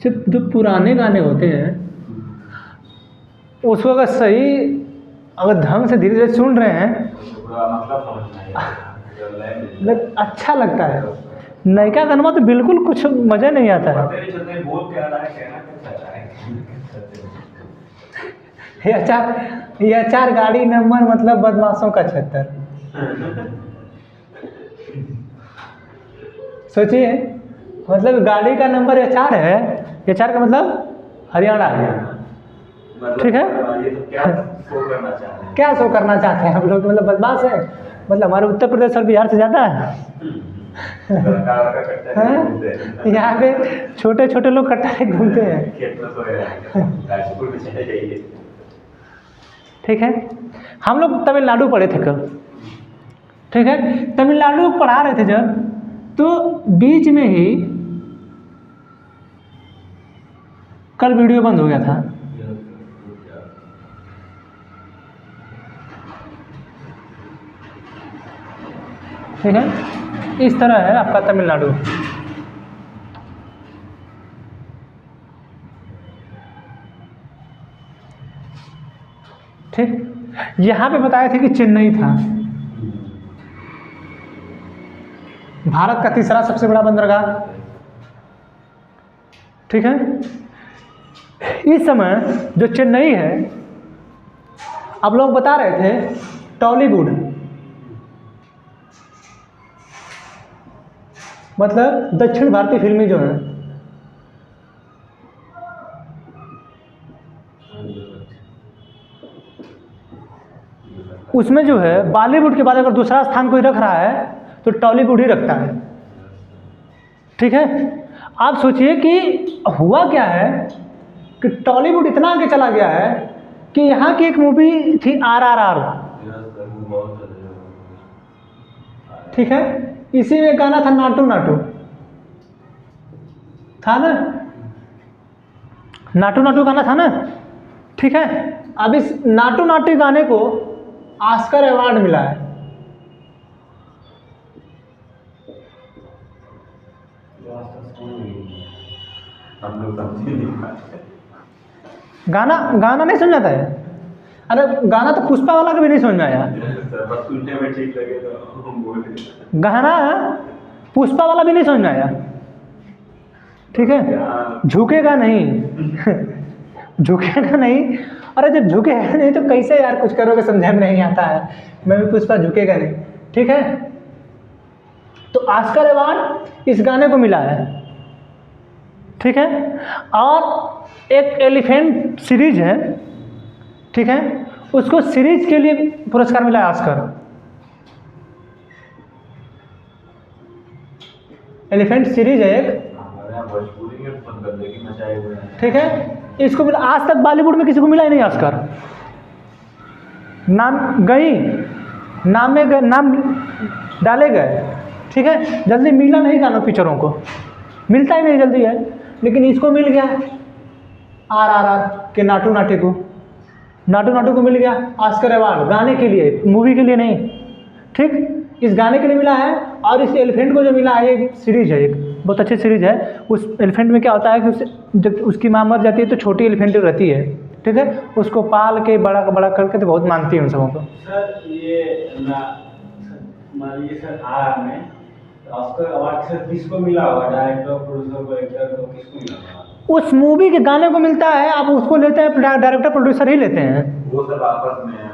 सिर्फ जो पुराने गाने होते हैं उसको अगर सही, अगर ढंग से धीरे धीरे सुन रहे हैं मतलब अच्छा लगता है। नयका गाना तो बिल्कुल कुछ मज़ा नहीं आता है। ये चार गाड़ी नंबर मतलब बदमाशों का छत्तर। सोचिए, मतलब गाड़ी का नंबर HR है, HR का मतलब हरियाणा है, ठीक है। क्या शो करना चाहते हैं हम लोग, मतलब बदमाश है, मतलब हमारे उत्तर प्रदेश और बिहार से ज़्यादा है। यहाँ पे छोटे छोटे लोग कट्टा लेके घूमते हैं, ठीक है। हम लोग तमिलनाडु पढ़े थे कल, ठीक है। तमिलनाडु पढ़ा रहे थे जब, तो बीच में ही कल वीडियो बंद हो गया था। ठीक है, इस तरह है आपका तमिलनाडु। ठीक, यहाँ पे बताया था कि चेन्नई था भारत का तीसरा सबसे बड़ा बंदरगाह, ठीक है। इस समय जो चेन्नई है, आप लोग बता रहे थे टॉलीवुड, मतलब दक्षिण भारतीय फिल्में जो हैं, उसमें जो है बॉलीवुड के बाद अगर दूसरा स्थान कोई रख रहा है तो टॉलीवुड ही रखता है, ठीक है। आप सोचिए कि हुआ क्या है कि टॉलीवुड इतना आगे चला गया है कि यहाँ की एक मूवी थी RRR, ठीक है। इसी में गाना था नाटू नाटू, था ना, नाटू नाटू गाना था ना, ठीक है। अब इस नाटू नाटू गाने को ऑस्कर अवार्ड मिला है। गाना नहीं समझ आता है। अरे गाना तो पुष्पा वाला कभी नहीं समझ में आया, गाना पुष्पा वाला भी नहीं समझ में आया, ठीक है। झुकेगा नहीं झुकेगा नहीं, अरे जब झुकेगा नहीं तो कैसे यार कुछ करोगे, समझ में नहीं आता है। मैं भी पुष्पा झुकेगा नहीं, ठीक है। तो ऑस्कर अवार्ड इस गाने को मिला है, ठीक है। और एक एलिफेंट सीरीज है, ठीक है, उसको सीरीज के लिए पुरस्कार मिला है ऑस्कर। एलिफेंट सीरीज है एक, ठीक है। इसको मिला, आज तक बॉलीवुड में किसी को मिला ही नहीं ऑस्कर। नाम गई, नाम में गए, नाम डाले गए, ठीक है। जल्दी मिला नहीं गानों पिक्चरों को, मिलता ही नहीं जल्दी है, लेकिन इसको मिल गया RRR के नाटू नाटू को मिल गया ऑस्कर अवार्ड, गाने के लिए, मूवी के लिए नहीं, ठीक। इस गाने के लिए मिला है। और इस एलिफेंट को जो मिला है, एक सीरीज है, एक बहुत अच्छी सीरीज है। उस एलिफेंट में क्या होता है कि जब उसकी माँ मर जाती है तो छोटी एलिफेंट रहती है, ठीक है, उसको पाल के बड़ा करके तो बहुत मानती है उन सबों को। सर ये मान लीजिए सर में ऑस्कर अवार्ड सर किसको मिला होगा, डायरेक्टर, प्रोड्यूसर को, एक्टर को, किसको मिला होगा? उस मूवी के गाने को मिलता है, आप उसको लेते हैं, डायरेक्टर प्रोड्यूसर ही लेते हैं, वो सब आपस में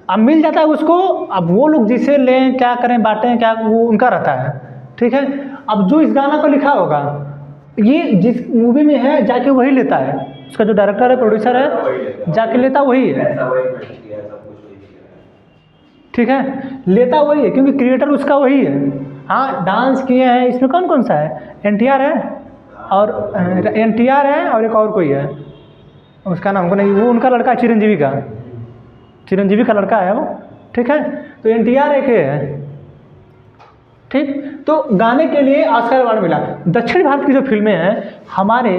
अब मिल जाता है उसको। अब वो लोग जिसे लें, क्या करें, बांटें क्या, वो उनका रहता है, ठीक है। अब जो इस गाना को लिखा होगा, ये जिस मूवी में है जाके वही लेता है, उसका जो डायरेक्टर है, प्रोड्यूसर है, जाके लेता वही है, ठीक है, लेता वही है, क्योंकि क्रिएटर उसका वही है। हाँ, डांस किए हैं इसमें, कौन कौन सा है, NTR है और NTR है और एक और कोई है, उसका नाम को नहीं, वो उनका लड़का है, चिरंजीवी का लड़का है वो, ठीक है। तो NTR एक है, ठीक। तो गाने के लिए ऑस्कर अवार्ड मिला। दक्षिण भारत की जो फिल्में हैं हमारे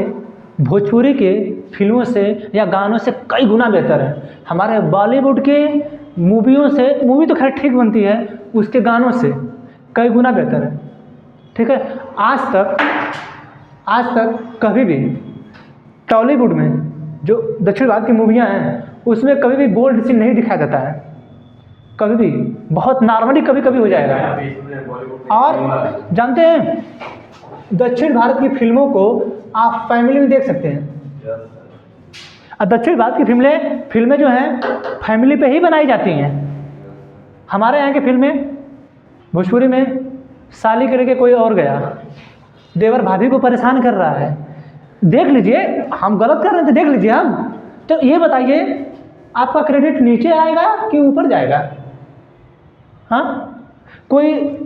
भोजपुरी के फिल्मों से या गानों से कई गुना बेहतर है। हमारे बॉलीवुड के मूवियों से, मूवी तो खैर ठीक बनती है, उसके गानों से कई गुना बेहतर है। ठीक है, आज तक कभी भी टॉलीवुड में जो दक्षिण भारत की मूवियाँ हैं उसमें कभी भी बोल्ड सीन नहीं दिखाया जाता है, कभी भी, बहुत नॉर्मली कभी कभी हो जाएगा। और जानते हैं दक्षिण भारत की फिल्मों को आप फैमिली में देख सकते हैं। और दक्षिण भारत की फिल्में जो हैं फैमिली पे ही बनाई जाती हैं। हमारे यहाँ की फिल्में भोजपुरी में साली करके कोई और गया, देवर भाभी को परेशान कर रहा है, देख लीजिए, हम गलत कर रहे हैं तो देख लीजिए। हम तो ये बताइए आपका क्रेडिट नीचे आएगा कि ऊपर जाएगा? हाँ, कोई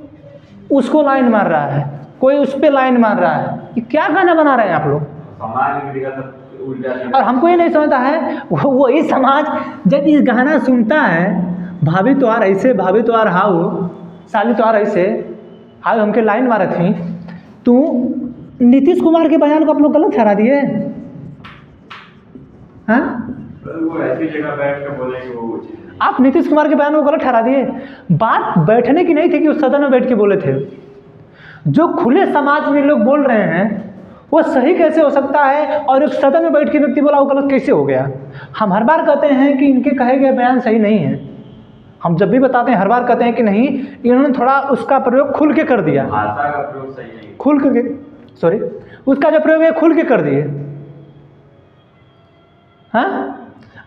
उसको लाइन मार रहा है, कोई उस पर लाइन मार रहा है, ये क्या गाना बना रहे हैं आप लोग? और हमको ये नहीं समझता है वही समाज जब ये गाना सुनता है, भाभी तो आ रही से, भाभी तो आ रहा हो, साली तो आ रही से, हाल हमके लाइन मारे थी, तो नीतीश कुमार के बयान को आप लोग गलत ठहरा दिए। हाँ, वो ऐसी जगह बैठ के बोलेंगे वो चीज़, आप नीतीश कुमार के बयान को गलत ठहरा दिए। बात बैठने की नहीं थी कि उस सदन में बैठ के बोले थे। जो खुले समाज में लोग बोल रहे हैं वो सही कैसे हो सकता है, और एक सदन में बैठ के व्यक्ति बोला वो गलत कैसे हो गया? हम हर बार कहते हैं कि इनके कहे गए बयान सही नहीं है, हम जब भी बताते हैं हर बार कहते हैं कि नहीं, इन्होंने थोड़ा उसका प्रयोग खुल के कर दिया, भाषा का प्रयोग सही नहीं, खुल के, सॉरी, उसका जो प्रयोग है खुल के कर दिए। हाँ,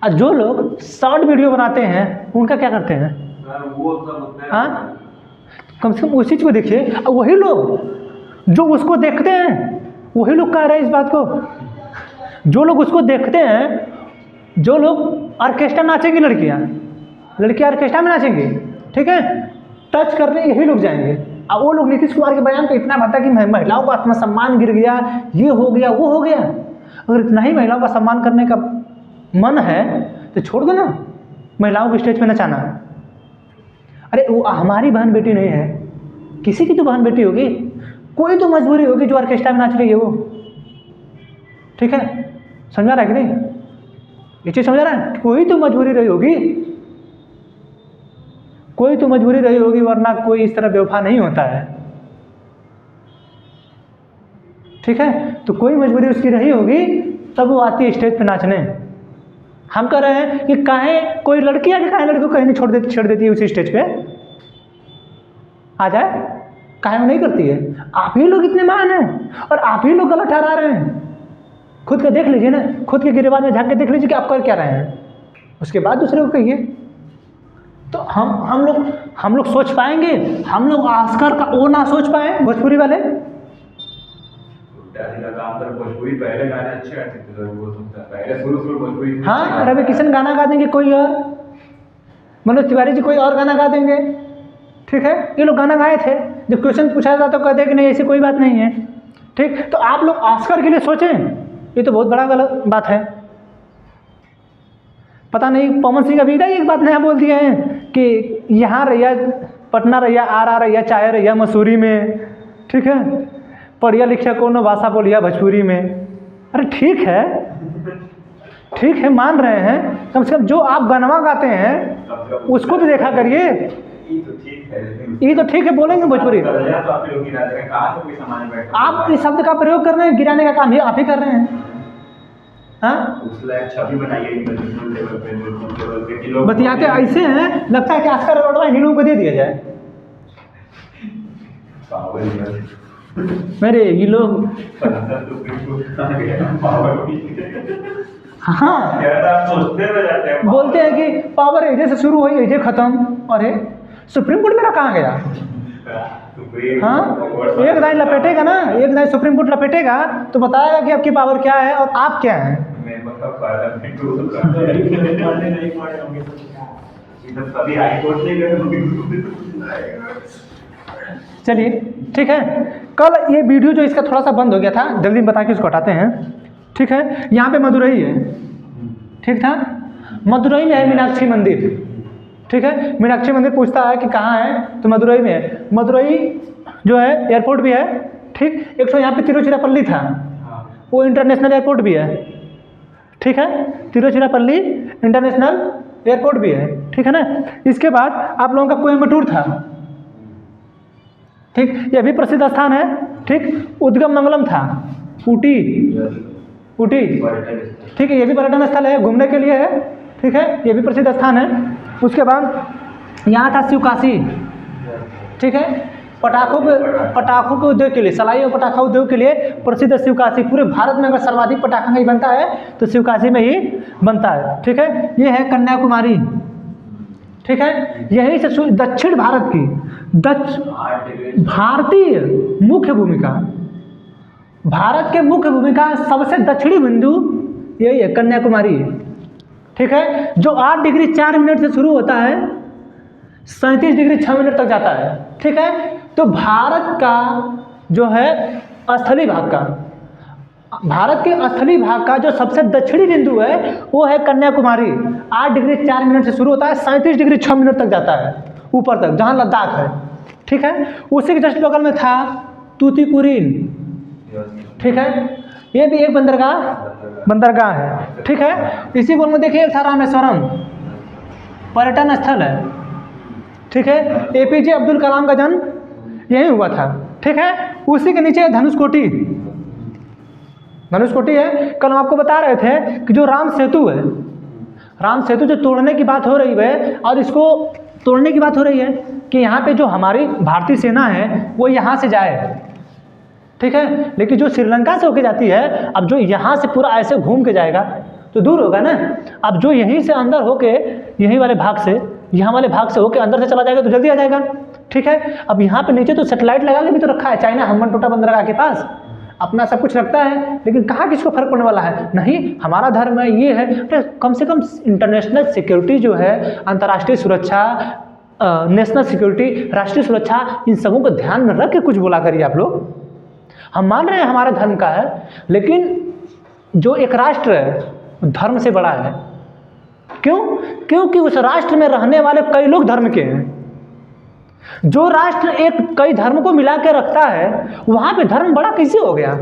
और जो लोग शॉर्ट वीडियो बनाते हैं उनका क्या करते हैं? वो सब हाँ, कम से कम उस चीज़ को देखिए। और वही लोग जो उसको देखते हैं वही लोग कह रहे हैं इस बात को। जो लोग उसको देखते हैं, जो लोग ऑर्केस्ट्रा नाचेंगी, लड़कियाँ ऑर्केस्ट्रा में नाचेंगी, ठीक है, टच करने यही लोग जाएंगे। अब वो लोग नीतीश कुमार के बयान को इतना भरता कि महिलाओं का आत्मसम्मान गिर गया, ये हो गया, वो हो गया। अगर इतना ही महिलाओं का सम्मान करने का मन है तो छोड़ दो ना महिलाओं को स्टेज पे नचाना। अरे वो हमारी बहन बेटी नहीं है, किसी की तो बहन बेटी होगी, कोई तो मजबूरी होगी जो ऑर्केस्ट्रा में नाच रही है वो। ठीक है, समझा रहा है कि नहीं? ये चीज़ समझा रहा है? कोई तो मजबूरी रही होगी, कोई तो मजबूरी रही होगी, वरना कोई इस तरह बेवफा नहीं होता है। ठीक है, तो कोई मजबूरी उसकी रही होगी तब वो आती है स्टेज पे नाचने। हम कह रहे हैं कि काहे कोई लड़की आके काहे लड़की को कहीं नहीं छेड़ देती है उसी स्टेज पे आ जाए, काहे वो नहीं करती है? आप ही लोग इतने महान हैं और आप ही लोग गलत ठहरा रहे हैं। खुद का देख लीजिए ना, खुद के गिरेबान में झांक के देख लीजिए कि आप कर क्या रहे हैं, उसके बाद दूसरे को कहिए। तो हम लोग सोच पाएंगे? हम लोग ऑस्कर का वो ना सोच पाए भोजपुरी वाले? काम कर, भोजपुरी पहले गाने अच्छे आते थे, वो पहले शुरू भोजपुरी। हाँ, रवि किशन गाना गा देंगे, कोई और मनोज तिवारी जी कोई और गाना गा देंगे। ठीक है, ये लोग गाना गाए थे, जब क्वेश्चन पूछा जाता तो कहते कि नहीं ऐसी कोई बात नहीं है। ठीक, तो आप लोग ऑस्कर के लिए सोचें, ये तो बहुत बड़ा गलत बात है। पता नहीं पवन सिंह अभी एक बात नया बोल दिए हैं कि यहाँ रहिया पटना रहिया, आर रहिया, चाहे रहिया मसूरी में, ठीक है, पढ़िया लिखिया कोनो भाषा बोलिया भोजपुरी में। अरे ठीक है, मान रहे हैं, कम से कम जो आप गनवा गाते हैं उसको तो देखा करिए। ये तो ठीक है, बोलेंगे भोजपुरी। आप इस शब्द का प्रयोग कर रहे हैं, गिराने का काम ये आप ही कर रहे हैं। हाँ, बतियाते ऐसे हैं, लगता है कि ऑस्कर अवार्ड इन्हीं लोगों को दे दिया जाए। मेरे ये लोग हाँ बोलते हैं कि पावर एजे से शुरू हुई एजे खत्म। अरे सुप्रीम कोर्ट मेरा कहाँ गया? हाँ, एक लाइन लपेटेगा ना, एक लाइन सुप्रीम कोर्ट लपेटेगा तो बताएगा कि आपकी पावर क्या है और आप क्या हैं। चलिए ठीक है, कल ये वीडियो जो इसका थोड़ा सा बंद हो गया था, जल्दी बता के इसको हटाते हैं। ठीक है, यहाँ पे मदुरई है, ठीक था, मदुरई में है मीनाक्षी मंदिर। ठीक है, मीनाक्षी मंदिर पूछता है कि कहाँ है, तो मदुरई में है। मदुरई जो है एयरपोर्ट भी है, ठीक। एक तो यहाँ पे तिरुचिरापल्ली था, वो इंटरनेशनल एयरपोर्ट भी है। ठीक है, तिरुचिरापल्ली इंटरनेशनल एयरपोर्ट भी है। ठीक है ना। इसके बाद आप लोगों का कोयम्बटूर था, ठीक, ये भी प्रसिद्ध स्थान है, ठीक। उद्गम मंगलम था, ऊटी, ऊटी, ठीक है, ये भी पर्यटन स्थल है, घूमने के लिए है, ठीक है, ये भी प्रसिद्ध स्थान है। उसके बाद यहाँ था शिवकाशी, ठीक है, पटाखों के उद्योग के लिए, सलाई और पटाखा उद्योग के लिए प्रसिद्ध शिवकाशी। पूरे भारत में अगर सर्वाधिक पटाखा नहीं बनता है तो शिवकाशी में ही बनता है, ठीक है। ये है कन्याकुमारी, ठीक है, यहीं से दक्षिण भारत की भारतीय मुख्य भूमिका, भारत के मुख्य भूमिका सबसे दक्षिणी बिंदु यही है, कन्याकुमारी, ठीक है, जो 8 डिग्री 4 मिनट से शुरू होता है, 37 डिग्री 6 मिनट तक जाता है, ठीक है। तो भारत का जो है स्थलीय भाग का, भारत के स्थलीय भाग का जो सबसे दक्षिणी बिंदु है वो है कन्याकुमारी। 8 डिग्री 4 मिनट से शुरू होता है, 37 डिग्री 6 मिनट तक जाता है ऊपर तक, जहाँ लद्दाख है, ठीक है। उसी के जस्ट बगल में था तूतीकुरिन, ठीक है, ये भी एक बंदरगाह है, ठीक है। इसी बगल में देखिए था रामेश्वरम, पर्यटन स्थल है, ठीक है। एपीजे अब्दुल कलाम का जन्म यहीं हुआ था, ठीक है। उसी के नीचे धनुषकोटी है। कल हम आपको बता रहे थे कि जो राम सेतु है, राम सेतु जो तोड़ने की बात हो रही है, और इसको तोड़ने की बात हो रही है कि यहाँ पे जो हमारी भारतीय सेना है वो यहाँ से जाए, ठीक है, लेकिन जो श्रीलंका से होके जाती है, अब जो यहाँ से पूरा ऐसे घूम के जाएगा तो दूर होगा ना। अब जो यहीं से अंदर होके, यहीं वाले भाग से, यहाँ वाले भाग से होके अंदर से चला जाएगा तो जल्दी आ जाएगा, ठीक है। अब यहाँ पे नीचे तो सैटेलाइट लगा के भी तो रखा है चाइना, हम्बनटोटा बंदरगाह के पास अपना सब कुछ रखता है, लेकिन कहाँ किसको फर्क पड़ने वाला है। नहीं, हमारा धर्म है, ये है, तो कम से कम इंटरनेशनल सिक्योरिटी जो है, अंतर्राष्ट्रीय सुरक्षा, नेशनल सिक्योरिटी, राष्ट्रीय सुरक्षा, इन सबों को ध्यान में रख के कुछ बोला करिए आप लोग। हम मान रहे हैं हमारे धर्म का है, लेकिन जो एक राष्ट्र है धर्म से बड़ा है। क्यों? क्योंकि उस राष्ट्र में रहने वाले कई लोग धर्म के हैं। जो राष्ट्र एक कई धर्म को मिला के रखता है, वहां पे धर्म बड़ा कैसे हो गया?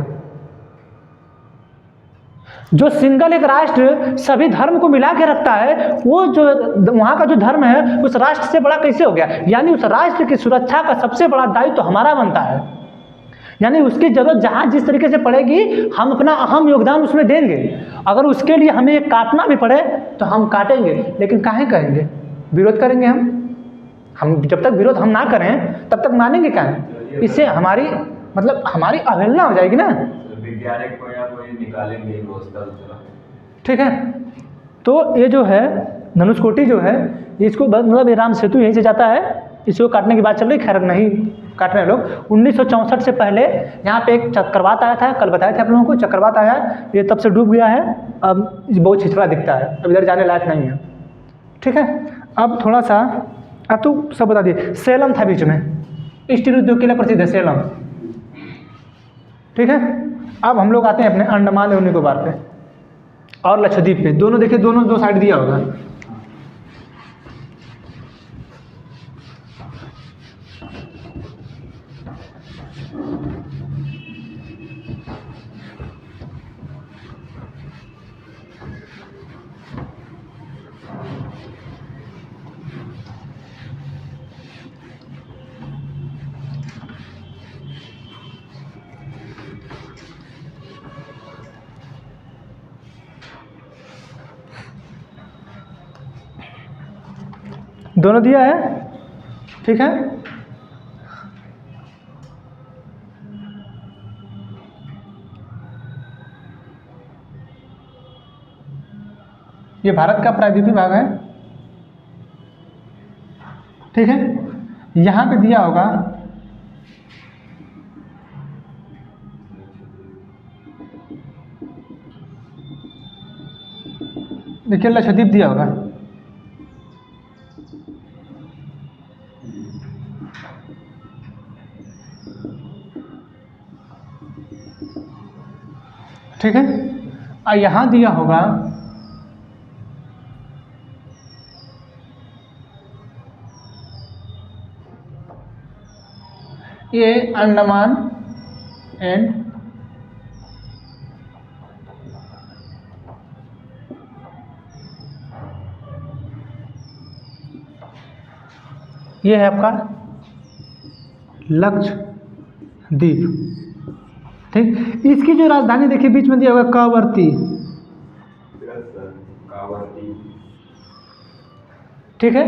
जो सिंगल एक राष्ट्र सभी धर्म को मिला के रखता है, वो जो वहां का जो धर्म है उस राष्ट्र से बड़ा कैसे हो गया? यानी उस राष्ट्र की सुरक्षा का सबसे बड़ा दायित्व तो हमारा बनता है। यानी उसकी जरूरत जहां जिस तरीके से पड़ेगी, हम अपना अहम योगदान उसमें देंगे। अगर उसके लिए हमें काटना भी पड़े तो हम काटेंगे, लेकिन काहे करेंगे? विरोध करेंगे हम जब तक विरोध हम ना करें तब तक मानेंगे क्या? इससे हमारी हमारी अवहेलना हो जाएगी ना। वैज्ञानिक कोई निकालेंगे ठीक है। तो ये जो है धनुषकोटी जो है, इसको ये राम सेतु यहीं से जाता है, इसको काटने की बात चल रही, खैर नहीं काट रहे लोग। 1964 से पहले यहाँ पे एक चक्रवात आया था, कल बताए थे आप लोगों को, चक्रवात आया, ये तब से डूब गया है, अब बहुत छिछड़ा दिखता है, अब इधर जाने लायक नहीं है। ठीक है, अब थोड़ा सा अब तो सब बता दिए। सेलम था बीच में, स्टील उद्योग के लिए प्रसिद्ध है सेलम। ठीक है, अब हम लोग आते हैं अपने अंडमान और निकोबार पे और लक्षद्वीप पे। दोनों देखिए, दोनों दो साइड दिया होगा। दोनों दिया है, ठीक है। ये भारत का प्रायद्वीपीय भाग है, ठीक है। यहाँ पे दिया होगा देखिए लक्षद्वीप दिया होगा, ठीक है। और यहाँ दिया होगा ये अंडमान एंड ये है आपका लक्षद्वीप। ठीक, इसकी जो राजधानी देखिए बीच में दिया हुआ है कवरत्ती। ठीक है,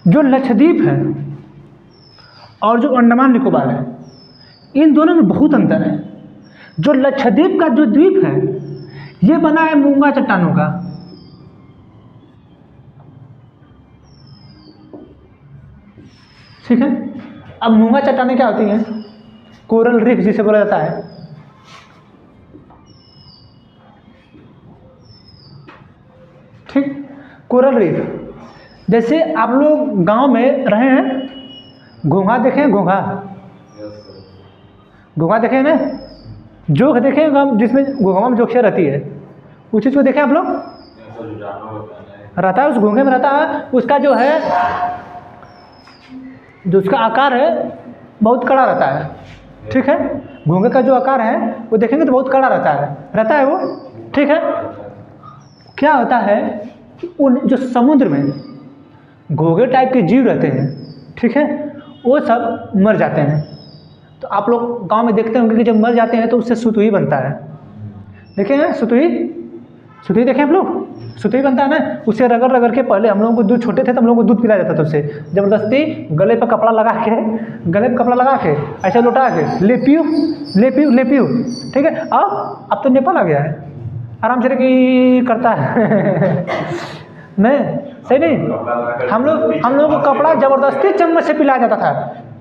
जो लक्षद्वीप है और जो अंडमान निकोबार है, इन दोनों में बहुत अंतर है। जो लक्षद्वीप का जो द्वीप है ये बना है मूंगा चट्टानों का। ठीक है, अब मूंगा चट्टानें क्या होती हैं? कोरल रीफ जिसे बोला जाता है। ठीक, कोरल रीफ। जैसे आप लोग गांव में रहे हैं, घोंघा देखे हैं? घोंघा घोंघा देखे हैं ना? जोक देखे हैं गाँव जिसमें घोंघा में जोखिया रहती है, उस चीज़ को देखे आप लोग? रहता है, उस घोंघे में रहता है। उसका जो है, जो उसका आकार है बहुत कड़ा रहता है। ठीक है, घोंघे का जो आकार है वो देखेंगे तो बहुत कड़ा रहता है वो। ठीक है, क्या होता है कि उन जो समुद्र में घोंघे टाइप के जीव रहते हैं, ठीक है, वो सब मर जाते हैं। तो आप लोग गांव में देखते होंगे कि जब मर जाते हैं तो उससे सुतुई बनता है। देखे हैं सुतुई देखे आप लोग? सुतुई बनता है ना, उससे रगड़ रगड़ के, पहले हम लोगों को दूध, छोटे थे तो हम लोगों को दूध पिलाया जाता था उससे, जबरदस्ती गले पर कपड़ा लगा के ऐसे लौटा के ले पियो। ठीक है, अब तो नेपाल आ गया है, आराम से कि करता है नहीं, सही नहीं। हम लोग को कपड़ा जबरदस्ती चम्मच से पिलाया जाता था,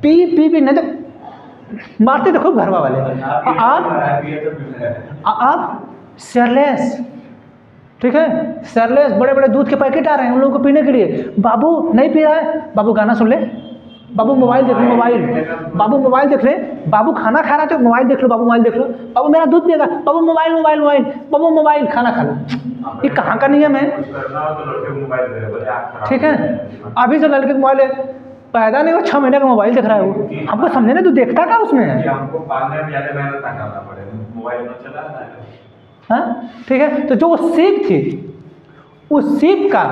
पी नहीं तो मारते थे खूब घरवा वाले। आप सेरलेस, ठीक है, सेरलेस बड़े बड़े दूध के पैकेट आ रहे हैं उन लोगों को पीने के लिए। बाबू नहीं पी रहा है, बाबू गाना सुन ले, बाबू मोबाइल देख ले, बाबू मोबाइल देख ले, बाबू खाना खा रहा है तो मोबाइल देख लो, बाबू मेरा दूध पिएगा, बाबू मोबाइल, खाना खा लो। ये कहाँ का नियम है? ठीक है, अभी जो लड़के मोबाइल पैदा नहीं हुआ 6 महीने का मोबाइल देख रहा है वो, हमको समझे ना, तू देखता क्या उसमें है? हमको पालने में ज़्यादा मेहनत करना पड़ेगा, मोबाइल में चलाना है। हाँ, ठीक है, तो जो वो सीप थी, उस सीप का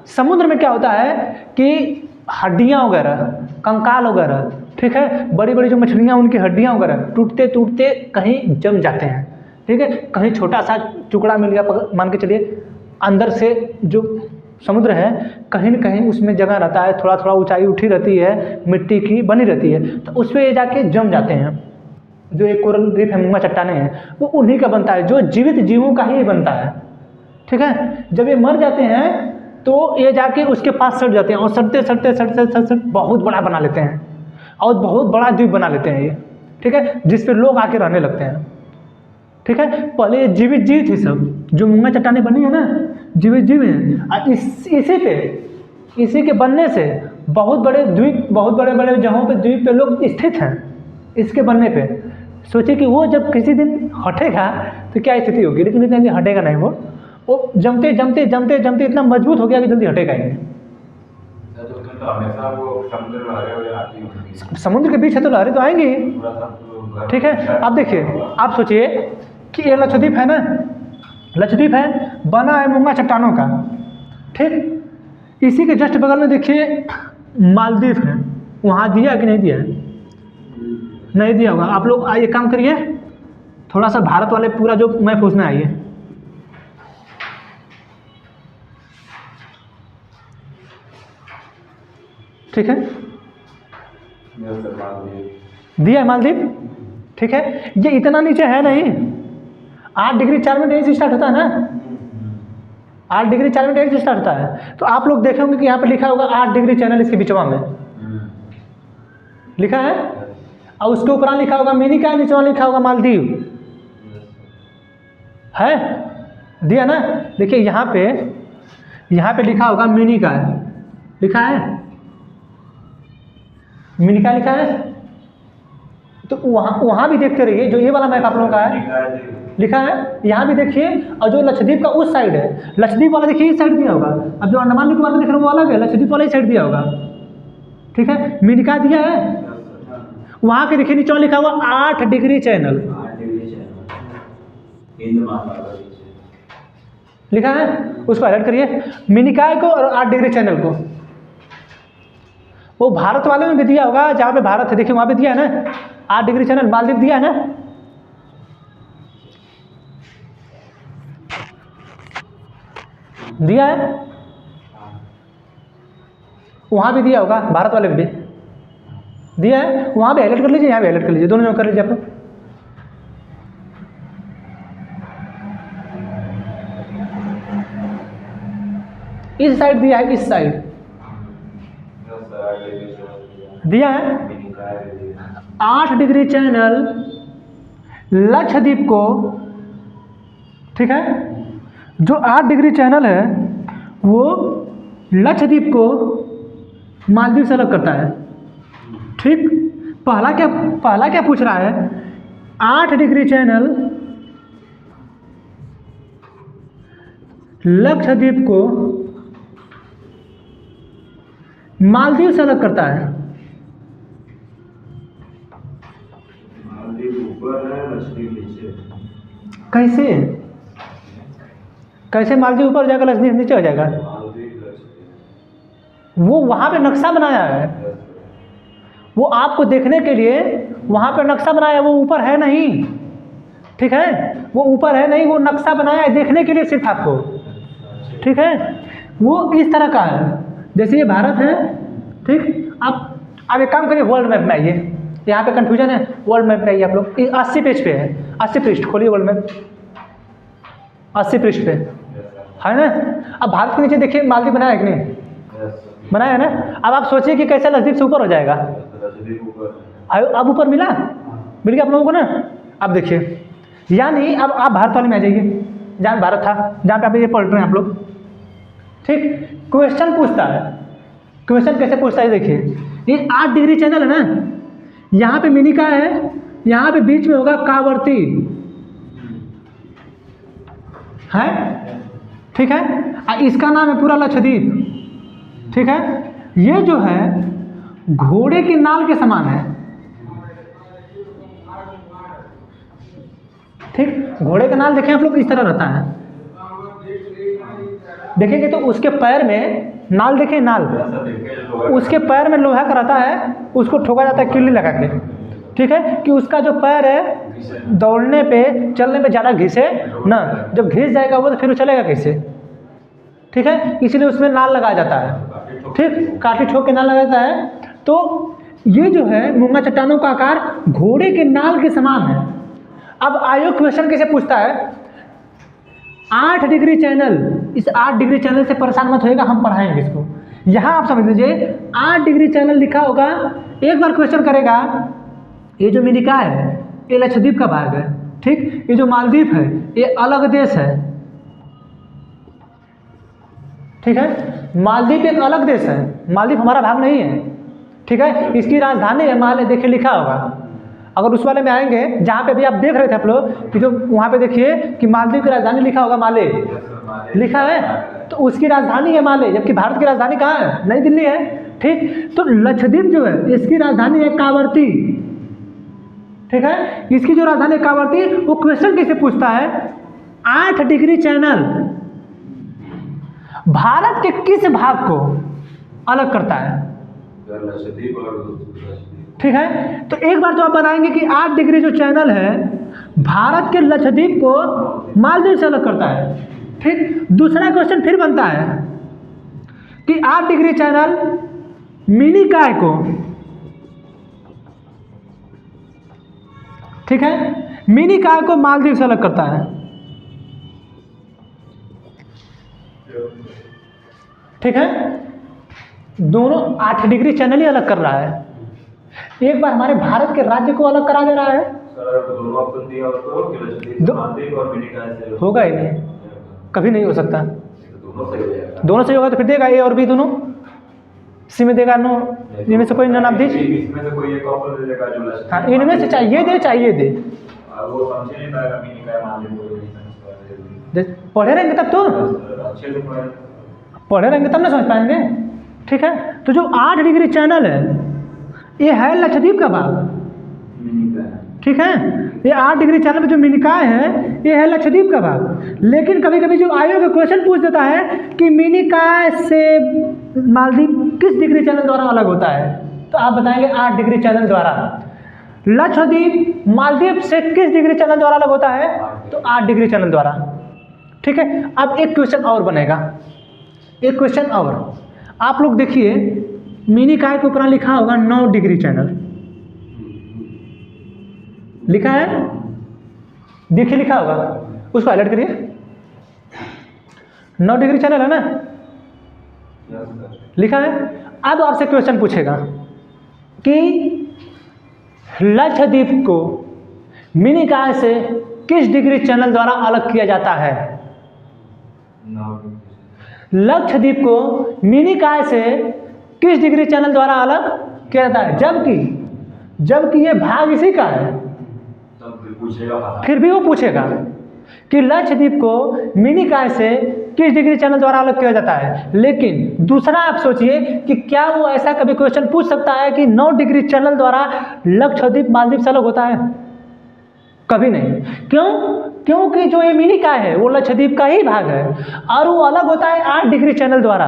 समुद्र में क्या होता है कि हड्डियाँ वगैरह, कंकाल वगैरह, ठीक है, बड़ी बड़ी जो मछलियाँ उनकी हड्डियाँ वगैरह टूटते टूटते कहीं जम जाते हैं। ठीक है, कहीं छोटा सा टुकड़ा मिल गया, मान के चलिए अंदर से जो समुद्र है कहीं न कहीं उसमें जगह रहता है, थोड़ा थोड़ा ऊंचाई उठी रहती है, मिट्टी की बनी रहती है, तो उस पर ये जाके जम जाते हैं। जो एक कोरल रीफ है, मूंगा चट्टानें हैं, वो उन्हीं का बनता है, जो जीवित जीवों का ही बनता है। ठीक है, जब ये मर जाते हैं तो ये जाके उसके पास सट जाते हैं और सटते बहुत बड़ा बना लेते हैं और बहुत बड़ा द्वीप बना लेते हैं ये। ठीक है, जिस पे लोग आके रहने लगते हैं। ठीक है, पहले ये जीवित जीव थी सब, जो मूंगा चट्टानें बनी है ना, जीवित जीव हैं। इसी के बनने से बहुत बड़े द्वीप, बहुत बड़े बड़े जगहों पे द्वीप पे लोग स्थित हैं। इसके बनने पे सोचिए कि वो जब किसी दिन हटेगा तो क्या स्थिति होगी, लेकिन इतना जल्दी हटेगा नहीं। वो जमते इतना मजबूत हो गया कि जल्दी हटेगा ही नहीं। समुद्र के बीच है तो लहरें तो आएंगी। ठीक है, आप देखिए, आप सोचिए कि ये लक्षद्वीप है ना, लक्षद्वीप है, बना है मूंगा चट्टानों का। ठीक, इसी के जस्ट बगल में देखिए मालदीव है, वहाँ दिया कि नहीं दिया है? नहीं दिया होगा। आप लोग आइए, काम करिए, थोड़ा सा भारत वाले पूरा जो मैप उसमें आइए। ठीक है, दिया है मालदीव। ठीक है, ये इतना नीचे है नहीं, 8 डिग्री 4 मिनट से स्टार्ट होता है ना, 8 डिग्री 4 मिनट से स्टार्ट होता है। तो आप लोग देखे होंगे कि यहाँ पर लिखा होगा 8 डिग्री चैनल, इसके बीचवा में लिखा है, और उसके ऊपर लिखा होगा मिनी का, नीचे लिखा होगा मालदीव है, दिया ना। देखिए यहाँ पे लिखा होगा मिनी का, लिखा है मिनी का, लिखा है। तो वहाँ भी देखते रहिए, जो ये वाला मैप आप लोगों का है लिखा है, यहाँ भी देखिए। और जो लक्षद्वीप का उस साइड है, लक्षद्वीप वाला देखिए इस साइड दिया होगा, अब जो अंडमान निकोबार में देख रहे हो वो अलग है, लक्षद्वीप वाला इस साइड दिया होगा। ठीक है, मिनिका दिया है, वहाँ के देखिए नीचे लिखा हुआ 8 डिग्री चैनल लिखा है, उसको हाईलाइट करिए, मिनिकाय को और 8 डिग्री चैनल को। वो भारत वाले में भी दिया होगा, जहाँ पे भारत है देखिए वहाँ पे दिया है ना 8 डिग्री चैनल, मालदीव दिया है ना। दिया है, वहाँ भी दिया होगा, भारत वाले में भी दिया है। वहाँ भी हाईलाइट कर लीजिए, यहाँ भी हाईलाइट कर लीजिए, दोनों जगह कर लीजिए आप लोग। इस साइड दिया है, इस साइड दिया है 8 डिग्री चैनल लक्षद्वीप को, ठीक है। जो 8 डिग्री चैनल है वो लक्षद्वीप को मालदीव से अलग करता है, ठीक। पहला क्या पूछ रहा है, 8 डिग्री चैनल लक्षद्वीप को मालदीव से अलग करता है। मालदीव ऊपर है, लक्षद्वीप नीचे। कैसे कैसे मालदीव ऊपर जाएगा, लक्षद्वीप नीचे हो जाएगा? वो वहाँ पे नक्शा बनाया है, वो आपको देखने के लिए वहाँ पे नक्शा बनाया है, वो ऊपर है नहीं, ठीक है। वो ऊपर है नहीं, वो नक्शा बनाया है देखने के लिए सिर्फ आपको, ठीक है। वो इस तरह का है, जैसे ये भारत है, ठीक। आप एक काम करिए, वर्ल्ड मैप में आइए, यहाँ पे कन्फ्यूजन है, वर्ल्ड मैप में आइए आप लोग। 80 पेज पे है, 80 पृष्ठ खोलिए वर्ल्ड मैप, 80 पृष्ठ पे है ना। अब भारत के नीचे देखिए मालदीव बनाया है कि नहीं, बनाया है ना। अब आप सोचिए कि कैसे लक्षद्वीप से ऊपर हो जाएगा। अब ऊपर मिल गया आप लोगों को ना। अब देखिए, यानी अब आप भारत वाले में आ जाइए, जहाँ भारत था, जहाँ पे आप ये पढ़ रहे हैं आप लोग, ठीक। क्वेश्चन पूछता है, क्वेश्चन कैसे पूछता है देखिए, ये 8 डिग्री चैनल है ना, यहाँ पे मिनिका है, यहाँ पे बीच में होगा कावर्ती है, ठीक है। इसका नाम है पूरा लक्षद्वीप, ठीक है। ये जो है घोड़े की नाल के समान है, ठीक। घोड़े का नाल देखें आप लोग, इस तरह रहता है, देखेंगे तो उसके पैर में नाल, देखें नाल, उसके पैर में लोहा का रहता है, उसको ठोका जाता है किल्ली लगा के, ठीक है, कि उसका जो पैर है दौड़ने पे चलने पे ज़्यादा घिसे ना, जब घिस जाएगा वो तो फिर वो चलेगा कैसे, ठीक है। इसलिए उसमें नाल लगाया जाता है, ठीक, काठी ठोक के नाल लगाया जाता है। तो ये जो है मूंगा चट्टानों का आकार घोड़े के नाल के समान है। अब आयोग क्वेश्चन कैसे पूछता है, 8 डिग्री चैनल, इस 8 डिग्री चैनल से परेशान मत होएगा, हम पढ़ाएंगे इसको। यहाँ आप समझ लीजिए 8 डिग्री चैनल लिखा होगा, एक बार क्वेश्चन करेगा, ये जो मिनिका है ये लक्षद्वीप का भाग है, ठीक। ये जो मालदीव है ये अलग देश है, ठीक है। मालदीव एक अलग देश है, मालदीव हमारा भाग नहीं है, ठीक है। इसकी राजधानी है माले, देखिए लिखा होगा। अगर उस वाले में आएंगे जहाँ पे भी आप देख रहे थे आप लोग कि जो वहाँ पे देखिए कि मालदीव की राजधानी लिखा होगा माले, लिखा है, तो उसकी राजधानी है माले, जबकि भारत की राजधानी कहाँ है, नई दिल्ली है, ठीक। तो लक्षद्वीप जो है इसकी राजधानी है कावर्ती, ठीक है। इसकी जो राजधानी है कावर्ती, वो क्वेश्चन कैसे पूछता है, 8 डिग्री चैनल भारत के किस भाग को अलग करता है, ठीक है। तो एक बार तो आप बताएंगे कि 8 डिग्री जो चैनल है भारत के लक्षद्वीप को मालदीव से अलग करता है, ठीक। दूसरा क्वेश्चन फिर बनता है कि 8 डिग्री चैनल मिनिकॉय को, ठीक है, मिनिकॉय को मालदीव से अलग करता है, ठीक है। दोनों 8 डिग्री चैनल ही अलग कर रहा है। एक बार हमारे भारत के राज्य को अलग करा दे रहा है, दोनों ऑप्शन दिया उसको कि लक्षद्वीप, मालदीव और मिनिकॉय से होगा ही नहीं, कभी नहीं हो सकता। दोनों सही हो जाएगा, दोनों सही होगा तो फिर देगा ए और बी दोनों, सी में देगा नो, इनमें से कोई नन ऑफ दिस, इसमें से कोई एक ऑप्शन दे देगा जो लक्षद्वीप, हाँ इनमें से चाहिए दे, वो समझ नहीं पाएगा मिनिकॉय मालदीव को नहीं समझ पाएगा। पढ़े रहेंगे तब तो, अच्छे से पढ़े रहेंगे तब ना समझ पाएंगे, ठीक है। तो जो 8 डिग्री चैनल है ये है लक्षद्वीप का भाग, ठीक है। ये 8 डिग्री चैनल में जो मिनिकॉय है ये है लक्षद्वीप का भाग। लेकिन कभी कभी जो आयोग क्वेश्चन पूछ देता है कि मिनिकॉय से मालदीव किस डिग्री चैनल द्वारा अलग होता है? तो आप बताएंगे 8 डिग्री चैनल द्वारा। लक्षद्वीप मालदीव से किस डिग्री चैनल द्वारा अलग होता है? तो 8 डिग्री चैनल द्वारा। ठीक है, अब एक क्वेश्चन और बनेगा, एक क्वेश्चन और। आप लोग देखिए मिनी काय के ऊपर लिखा होगा 9 डिग्री चैनल, लिखा है, देखिए लिखा होगा, उसको हाईलाइट करिए। 9 डिग्री चैनल है ना, लिखा है। अब आपसे क्वेश्चन पूछेगा कि लक्षद्वीप को मिनी काय से किस डिग्री चैनल द्वारा अलग किया जाता है? लक्षद्वीप को मिनी काय से किस डिग्री चैनल द्वारा अलग किया जाता है? जबकि ये भाग इसी का है, फिर भी वो पूछेगा कि लक्षद्वीप को मिनी काय से किस डिग्री चैनल द्वारा अलग किया जाता है। लेकिन दूसरा आप सोचिए कि क्या वो ऐसा कभी क्वेश्चन पूछ सकता है कि 9 डिग्री चैनल द्वारा लक्षद्वीप मालदीव से अलग होता है? कभी नहीं। क्यों? क्योंकि जो ये मिनी काय है वो लक्षद्वीप का ही भाग है और वो अलग होता है 8 डिग्री चैनल द्वारा।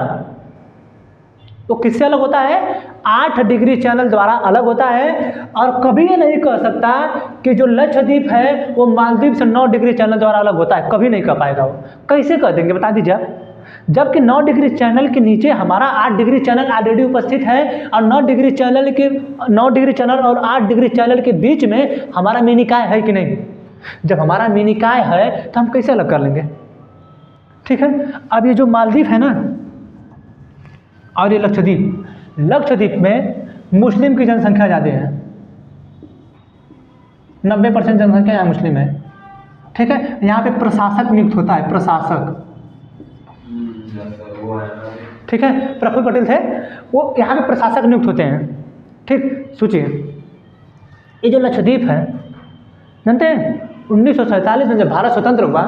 तो किससे अलग होता है? 8 डिग्री चैनल द्वारा अलग होता है। और कभी ये नहीं कह सकता कि जो लक्षद्वीप है वो मालदीव से 9 डिग्री चैनल द्वारा अलग होता है, कभी नहीं कह पाएगा वो। कैसे कह देंगे बता दीजिए आप? जबकि 9 डिग्री चैनल के नीचे हमारा 8 डिग्री चैनल ऑलरेडी उपस्थित है और 9 डिग्री चैनल और 8 डिग्री चैनल के बीच में हमारा मिनी काय है कि नहीं? जब हमारा मिनी काय है तो हम कैसे अलग कर लेंगे? ठीक है, अब ये जो मालदीव है ना और ये लक्षद्वीप में मुस्लिम की जनसंख्या ज़्यादा है, 90% जनसंख्या यहाँ मुस्लिम है। ठीक है, यहाँ पे प्रशासक नियुक्त होता है, प्रशासक। ठीक है, प्रफुल्ल पटेल थे वो, यहाँ पे प्रशासक नियुक्त होते हैं। ठीक, सोचिए ये जो लक्षद्वीप है, जानते हैं 1947 में जब भारत स्वतंत्र हुआ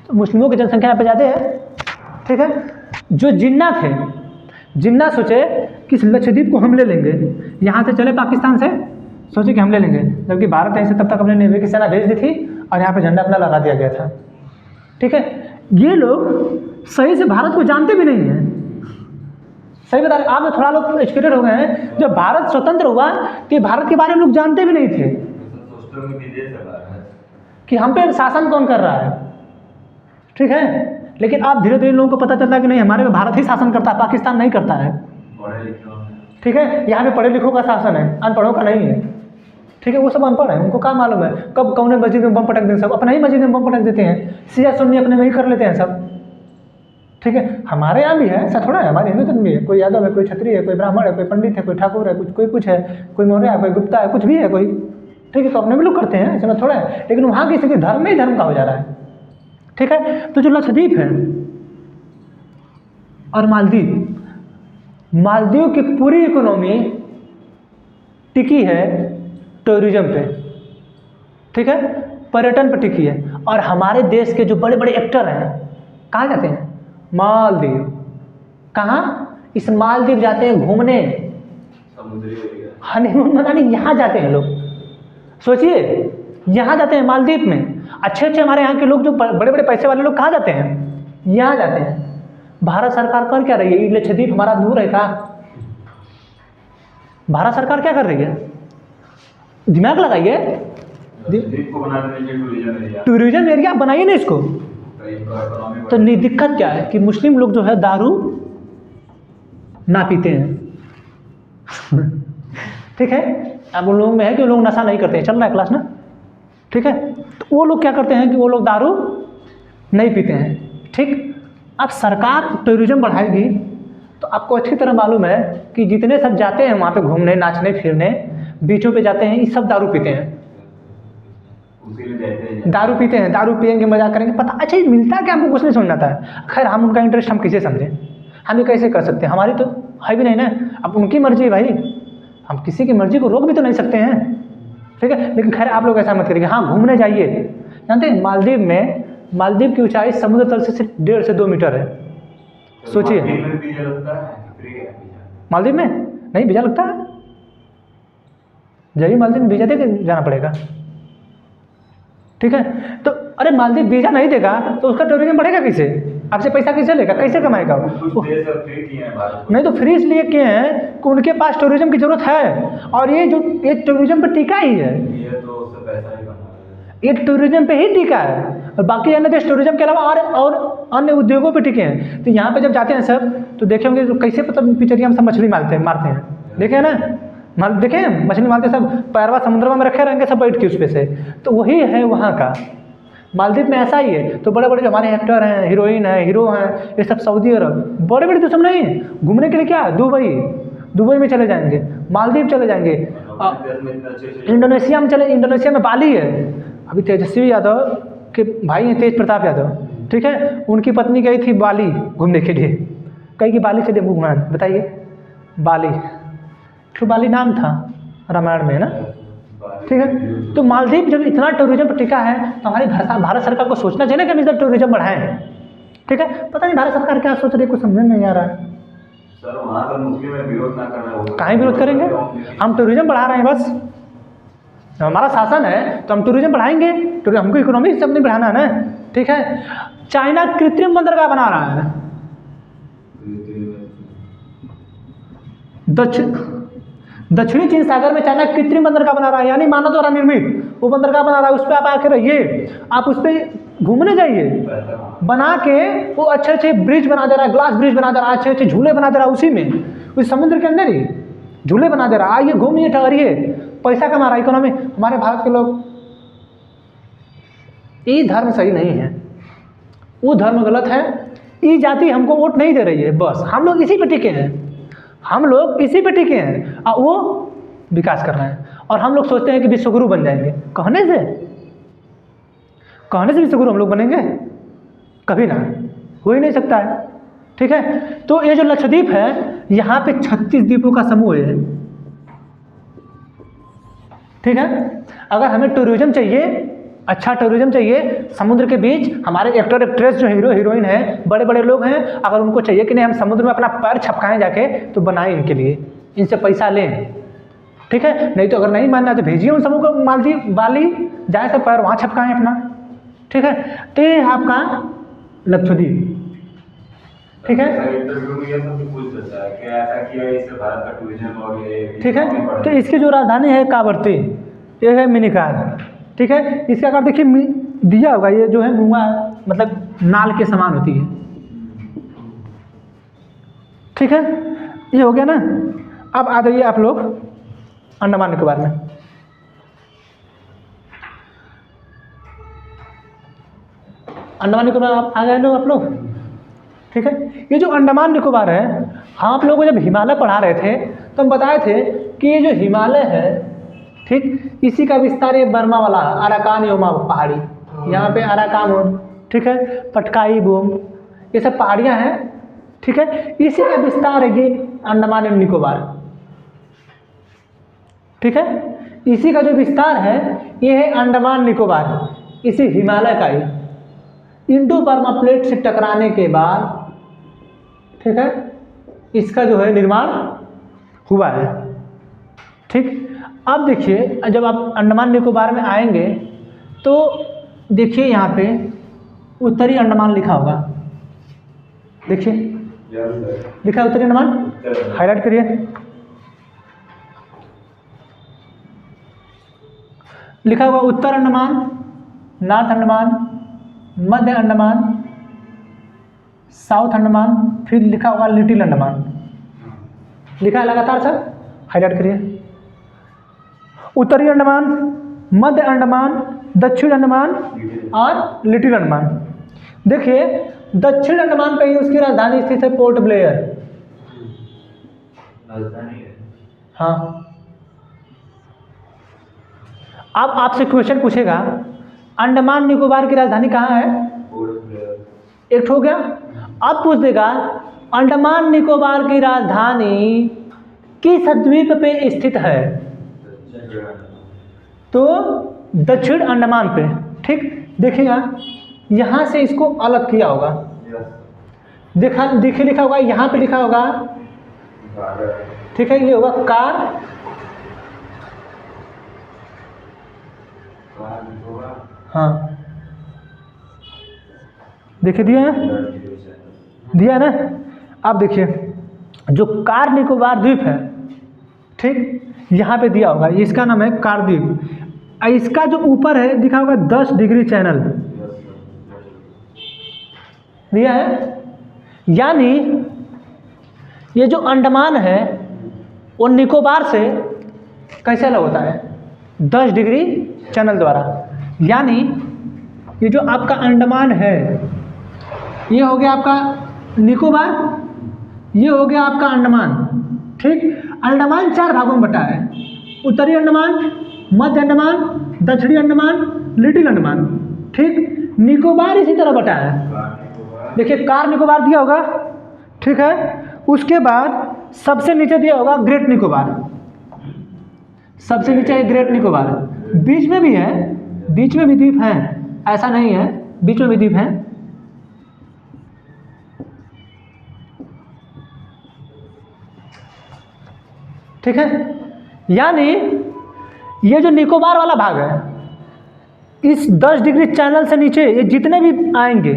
तो मुस्लिमों की जनसंख्या यहाँ पे ज़्यादा है। ठीक है, जो जिन्ना सोचे कि लक्षद्वीप को हम ले लेंगे, यहाँ से चले पाकिस्तान से, सोचे कि हम ले लेंगे, जबकि भारत यहीं से तब तक अपने नेवी की सेना भेज दी थी और यहाँ पे झंडा अपना लगा दिया गया था। ठीक है, ये लोग सही से भारत को जानते भी नहीं हैं। सही बता रहे, आप में थोड़ा लोग एजुकेटेड हो गए हैं। जब भारत स्वतंत्र हुआ तो भारत के बारे में लोग जानते भी नहीं थे कि हम पे शासन कौन कर रहा है। ठीक है, लेकिन अब धीरे धीरे लोगों को पता चलता है कि नहीं, हमारे पे भारत ही शासन करता है, पाकिस्तान नहीं करता है। ठीक है, यहाँ पे पढ़े लिखों का शासन है, अनपढ़ों का नहीं है। ठीक है, वो सब अनपढ़ है, उनको क्या मालूम है कब कौन मस्जिद में बम पटक देते, सब अपना ही मस्जिद में बम पटक देते हैं, सिया सुन्नी अपने में ही कर लेते हैं सब। ठीक है, हमारे यहाँ भी है, ऐसा थोड़ा है, हमारे हिंदू धर्म भी है, कोई यादव है, कोई क्षत्रिय है, कोई ब्राह्मण है, कोई पंडित है, कोई ठाकुर है, कोई कुछ है, कोई मौर्य है, कोई गुप्ता है, कुछ भी है कोई। ठीक है, तो अपने भी लोग करते हैं, ऐसे में थोड़ा है, लेकिन वहाँ की स्थिति धर्म में ही धर्म का हो जा रहा है। ठीक है, तो जो लक्षद्वीप है और मालदीव की पूरी इकोनॉमी टिकी है टूरिज्म पे। ठीक है, पर्यटन पर टिकी है। और हमारे देश के जो बड़े बड़े एक्टर हैं कहाँ जाते हैं? मालदीव। कहाँ? इस मालदीव जाते हैं घूमने, हनीमून मनाने यहाँ जाते हैं लोग। सोचिए, यहाँ जाते हैं मालदीव में। अच्छे हमारे यहाँ के लोग जो बड़े बड़े पैसे वाले लोग कहाँ जाते हैं? यहाँ जाते हैं। भारत सरकार कर क्या रही है? लक्षद्वीप हमारा दूर है का? भारत सरकार क्या कर रही है? दिमाग लगाइए, टूरिज्म एरिया बनाइए ना इसको। तो दिक्कत क्या है कि मुस्लिम लोग जो है दारू ना पीते हैं। ठीक है, अब उन लोगों में है कि लोग नशा नहीं करते हैं, चल रहा है क्लास ना। ठीक है, तो वो लोग क्या करते हैं कि वो लोग दारू नहीं पीते हैं। ठीक, अब सरकार टूरिज्म बढ़ाएगी तो आपको अच्छी तरह मालूम है कि जितने सब जाते हैं वहाँ पे घूमने, नाचने फिरने, बीचों पे जाते हैं, ये सब दारू पीते हैं। दारू पीते हैं, दारू पियेंगे, मजा करेंगे, पता अच्छा ये मिलता क्या हमको कुछ नहीं समझ आता है। खैर, हम उनका इंटरेस्ट हम कैसे समझें, हम ये कैसे कर सकते हैं? हमारी तो है भी नहीं ना, अब उनकी मर्जी है भाई, हम किसी की मर्जी को रोक भी तो नहीं सकते हैं। ठीक है, लेकिन खैर आप लोग ऐसा मत करिए। हाँ, घूमने जाइए। जानते हैं मालदीव की ऊंचाई समुद्र तल से सिर्फ 1.5 से 2 मीटर है। सोचिए, मालदीव में नहीं वीजा लगता है, जब मालदीव में वीजा दे के जाना पड़ेगा। ठीक है, तो अरे मालदीव वीजा नहीं देगा तो उसका टूरिज्म बढ़ेगा कैसे? आपसे पैसा कैसे लेगा, कैसे कमाएगा वो? कुछ देश अब फ्री किए हैं भारत को। नहीं तो फ्री इसलिए किए हैं कि उनके पास टूरिज्म की ज़रूरत है, और ये टूरिज्म पर टिका ही है, ये तो उससे पैसा ही कमा रहे हैं। ये टूरिज्म पे ही टिका है, और बाकी अन्य देश टूरिज्म के अलावा और अन्य उद्योगों पे टिके हैं। तो यहाँ पे जब जाते हैं सब तो देखे होंगे तो कैसे मतलब पिचरिया में सब मछली मारते हैं, देखे ना, देखे मछली मारते सब पैरवा समुद्रमा में रखे रहेंगे सब बैठ के उस पे से। तो वही है वहाँ का, मालदीव में ऐसा ही है। तो बड़े बड़े जो हमारे एक्टर हैं, हीरोइन हैं, हीरो हैं, ये सब सऊदी अरब बड़े बड़े तो सब नहीं, घूमने के लिए क्या दुबई में चले जाएंगे, मालदीव चले जाएंगे, इंडोनेशिया में बाली है। अभी तेजस्वी यादव के भाई हैं तेज प्रताप यादव, ठीक है, उनकी पत्नी गई थी बाली घूमने के लिए, कहीं की बाली चले घुमान, बताइए बाली, तो बाली नाम था रामायण में, है ना, ठीक है। तो मालदीव जब इतना टूरिज्म पर टिका है तो हमारी भारत सरकार को सोचना चाहिए ना कि हम इधर टूरिज्म बढ़ाएं, ठीक है। पता नहीं भारत सरकार क्या सोच रही है, कुछ समझ में नहीं आ रहा है। सर वहाँ पर मुस्लिम में विरोध ना करना होगा, कहीं विरोध करेंगे, हम टूरिज्म बढ़ा रहे हैं बस, हमारा शासन है तो हम टूरिज्म बढ़ाएंगे, हमको इकोनॉमी सब नहीं बढ़ाना है ना, ठीक है। चाइना कृत्रिम बंदरगाह बना रहा है, दक्षिणी चीन सागर में चाइना कृत्रिम बंदरगाह बना रहा है, यानी मानव द्वारा निर्मित वो बंदरगाह बना रहा है। उस पर आप आके रहिए, आप उस पर घूमने जाइए, बना के वो अच्छे अच्छे ब्रिज बना दे रहा है, ग्लास ब्रिज बना दे रहा है, अच्छे अच्छे झूले बना दे रहा है, उसी में उस समुद्र के अंदर ही झूले बना दे रहा है। आइए घूमिए ठहरिए, पैसा कमा रहा है, इकोनॉमी। हमारे भारत के लोग, ये धर्म सही नहीं है, वो धर्म गलत है, ये जाति हमको वोट नहीं दे रही है, बस हम लोग इसी पे टिके हैं, हम लोग इसी पे टिके हैं, और वो विकास कर रहे हैं। और हम लोग सोचते हैं कि विश्वगुरु बन जाएंगे, कहने से विश्वगुरु हम लोग बनेंगे? कभी ना, हो ही नहीं सकता है, ठीक है। तो ये जो लक्षद्वीप है, यहाँ पे 36 द्वीपों का समूह है, ठीक है। अगर हमें टूरिज्म चाहिए, अच्छा टूरिज्म चाहिए, समुद्र के बीच हमारे एक्टर एक्ट्रेस जो हीरो हीरोइन है, बड़े बड़े लोग हैं, अगर उनको चाहिए कि नहीं हम समुद्र में अपना पैर छपकाएं जाके, तो बनाएं इनके लिए, इनसे पैसा लें, ठीक है। नहीं तो अगर नहीं मानना तो भेजिए उन समूह को मालदीव, बाली जाए, सब पैर वहाँ छपकाएं अपना, ठीक है। तो ये आपका लक्षद्वीप, ठीक है। इंटरव्यू में ये सब भी पूछ सकता है कि ऐसा किया इससे भारत का टूरिज्म और ये, ठीक है। तो इसकी जो राजधानी है कावरती, ये है मिनिकॉय, ठीक है। इसका अगर देखिए दिया होगा, ये जो है मुआ मतलब नाल के समान होती है, ठीक है। ये हो गया ना। अब आ जाइए आप लोग अंडमान निकोबार में। अंडमान निकोबार आप आ गए लोग, आप लोग, ठीक है। ये जो अंडमान निकोबार है, हम आप लोगों को जब हिमालय पढ़ा रहे थे तो हम बताए थे कि ये जो हिमालय है, ठीक, इसी का विस्तार ये बर्मा वाला अराकान योमा पहाड़ी, यहाँ पे अराकान, ठीक है, पटकाई बूम, ये सब पहाड़ियाँ हैं, ठीक है। इसी का विस्तार है ये अंडमान एंड निकोबार, ठीक है। इसी का जो विस्तार है ये है अंडमान निकोबार, इसी हिमालय का ही इंडो बर्मा प्लेट से टकराने के बाद, ठीक है, इसका जो है निर्माण हुआ है, ठीक। अब देखिए जब आप अंडमान निकोबार में आएंगे तो देखिए यहाँ पे उत्तरी अंडमान लिखा होगा, देखिए लिखा है उत्तरी अंडमान, हाईलाइट करिए। लिखा होगा उत्तर अंडमान, नॉर्थ अंडमान, मध्य अंडमान, साउथ अंडमान, फिर लिखा होगा लिटिल अंडमान, लिखा है लगातार सर, हाईलाइट करिए। उत्तरी अंडमान, मध्य अंडमान, दक्षिण अंडमान और लिटिल अंडमान। देखिए दक्षिण अंडमान पे ही उसकी राजधानी स्थित है, पोर्ट ब्लेयर, राजधानी है, हाँ। अब आपसे क्वेश्चन पूछेगा अंडमान निकोबार की राजधानी कहाँ है, पोर्ट ब्लेयर, एक हो गया। अब पूछ देगा अंडमान निकोबार की राजधानी किस द्वीप पे स्थित है, तो दक्षिण अंडमान पे, ठीक। देखिएगा यहाँ से इसको अलग किया होगा, देखिए लिखा होगा, यहाँ पे लिखा होगा, ठीक है, ये होगा कार, हाँ देखिए दिया है, दिया है ना। अब देखिए जो कार निकोबार द्वीप है, ठीक, यहाँ पे दिया होगा, इसका नाम है कार द्वीप। इसका जो ऊपर है दिखा होगा 10 डिग्री चैनल दिया है, यानी ये जो अंडमान है वो निकोबार से कैसे अलग होता है, 10 डिग्री चैनल द्वारा। यानी ये जो आपका अंडमान है ये हो गया आपका निकोबार, ये हो गया आपका अंडमान, ठीक। अंडमान 4 भागों में बटा है, उत्तरी अंडमान, मध्य अंडमान, दक्षिणी अंडमान, लिटिल अंडमान, ठीक। निकोबार इसी तरह बटा है, देखिए कार निकोबार दिया होगा, ठीक है। उसके बाद सबसे नीचे दिया होगा ग्रेट निकोबार, सबसे नीचे है ग्रेट निकोबार, बीच में भी है, बीच में भी द्वीप हैं, ऐसा नहीं है, बीच में भी द्वीप हैं। ठीक है, यानी ये जो निकोबार वाला भाग है, इस 10 डिग्री चैनल से नीचे ये जितने भी आएंगे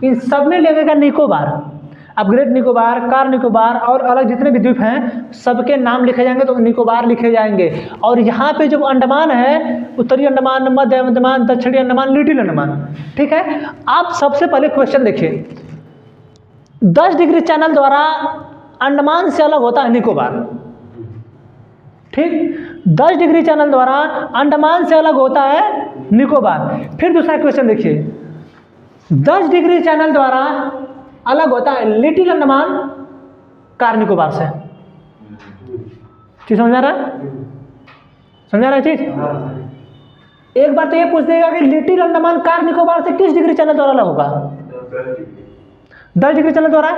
इन सब में लगेगा निकोबार। अब ग्रेट निकोबार, कार निकोबार और अलग जितने भी द्वीप हैं सबके नाम लिखे जाएंगे तो निकोबार लिखे जाएंगे। और यहाँ पे जो अंडमान है, उत्तरी अंडमान, मध्य अंडमान, दक्षिणी अंडमान, लिटिल अंडमान, ठीक है। आप सबसे पहले क्वेश्चन देखिए, 10 डिग्री चैनल द्वारा अंडमान से अलग होता है निकोबार, ठीक। 10 डिग्री चैनल द्वारा अंडमान से अलग होता है निकोबार। फिर दूसरा क्वेश्चन देखिए, 10 डिग्री चैनल द्वारा अलग होता है लिटिल अंडमान कार निकोबार से। चीज समझ आ रहा है, समझ आ रहा है चीज। एक बार तो ये पूछ देगा कि लिटिल अंडमान कार निकोबार से किस डिग्री चैनल द्वारा अलग होगा, 10 डिग्री चैनल द्वारा।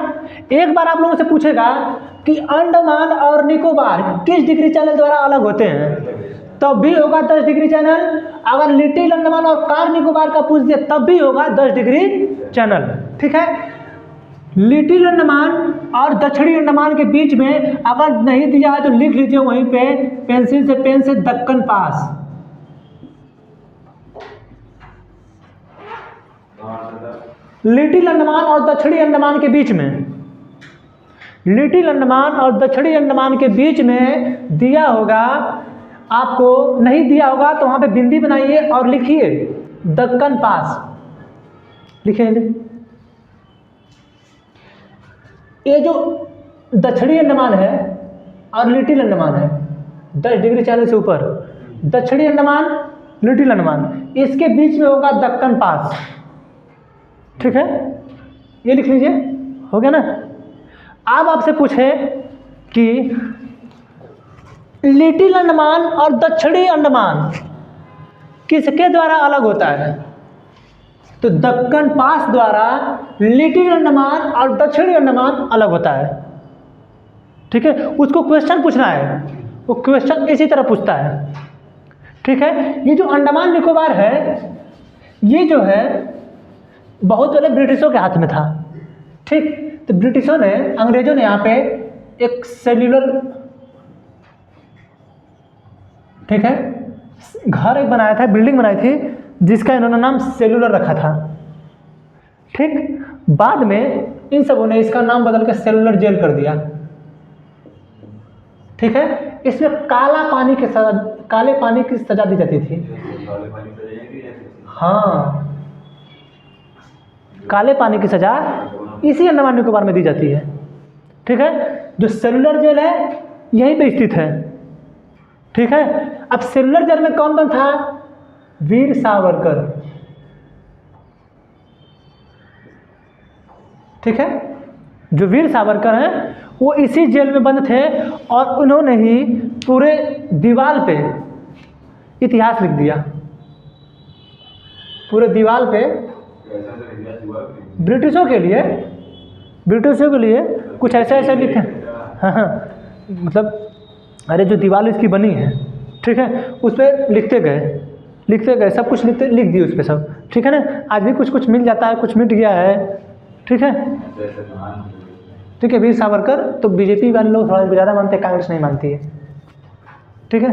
एक बार आप लोगों से पूछेगा कि अंडमान और निकोबार किस डिग्री चैनल द्वारा अलग होते हैं, तब भी होगा 10 डिग्री चैनल। अगर लिटिल अंडमान और कार निकोबार का पूछ दिया तब भी होगा 10 डिग्री चैनल, ठीक है। लिटिल अंडमान और दक्षिणी अंडमान के बीच में अगर नहीं दिया है तो लिख लीजिए वहीं पे पेंसिल से, पेन से, दक्कन पास। लिटिल अंडमान और दक्षिणी अंडमान के बीच में, लिटिल अंडमान और दक्षिणी अंडमान के बीच में दिया होगा, आपको नहीं दिया होगा तो वहाँ पे बिंदी बनाइए और लिखिए दक्कन पास, लिखिए। ये जो दक्षिणी अंडमान है और लिटिल अंडमान है, 10 डिग्री चैनल से ऊपर दक्षिणी अंडमान, लिटिल अंडमान, इसके बीच में होगा दक्कन पास, ठीक है। ये लिख लीजिए, हो गया ना। अब आपसे पूछे कि लिटिल अंडमान और दक्षिणी अंडमान किसके द्वारा अलग होता है, तो दक्कन पास द्वारा लिटिल अंडमान और दक्षिणी अंडमान अलग होता है, ठीक है। उसको क्वेश्चन पूछना है, वो क्वेश्चन इसी तरह पूछता है, ठीक है। ये जो अंडमान निकोबार है, ये जो है बहुत पहले ब्रिटिशों के हाथ में था, ठीक। तो ब्रिटिशों ने, अंग्रेजों ने यहाँ पे एक सेल्यूलर, ठीक है, घर एक बनाया था, बिल्डिंग बनाई थी जिसका इन्होंने नाम सेल्यूलर रखा था, ठीक। बाद में इन सबों ने इसका नाम बदल के सेल्यूलर जेल कर दिया, ठीक है। इसमें काला पानी की सजा, काले पानी की सजा दी जाती थी, हाँ, काले पानी की सजा इसी अंडमान निकोबार में दी जाती है, ठीक है। जो सेल्यूलर जेल है यहीं पे स्थित है, ठीक है। अब सेल्यूलर जेल में कौन था, वीर सावरकर, ठीक है। जो वीर सावरकर हैं वो इसी जेल में बंद थे और उन्होंने ही पूरे दीवार पे इतिहास लिख दिया, पूरे दीवार पे ब्रिटिशों के लिए, ब्रिटिशों के लिए कुछ ऐसा ऐसा लिखे, हाँ, मतलब अरे जो दीवार इसकी बनी है, ठीक है, उस पर लिखते गए सब कुछ, लिख दिए उस पर सब, ठीक है ना। आज भी कुछ कुछ मिल जाता है, कुछ मिट गया है, ठीक है, ठीक है। वीर सावरकर तो बीजेपी वाले लोग थोड़ा ज़्यादा मानते हैं, कांग्रेस नहीं मानती है, ठीक है।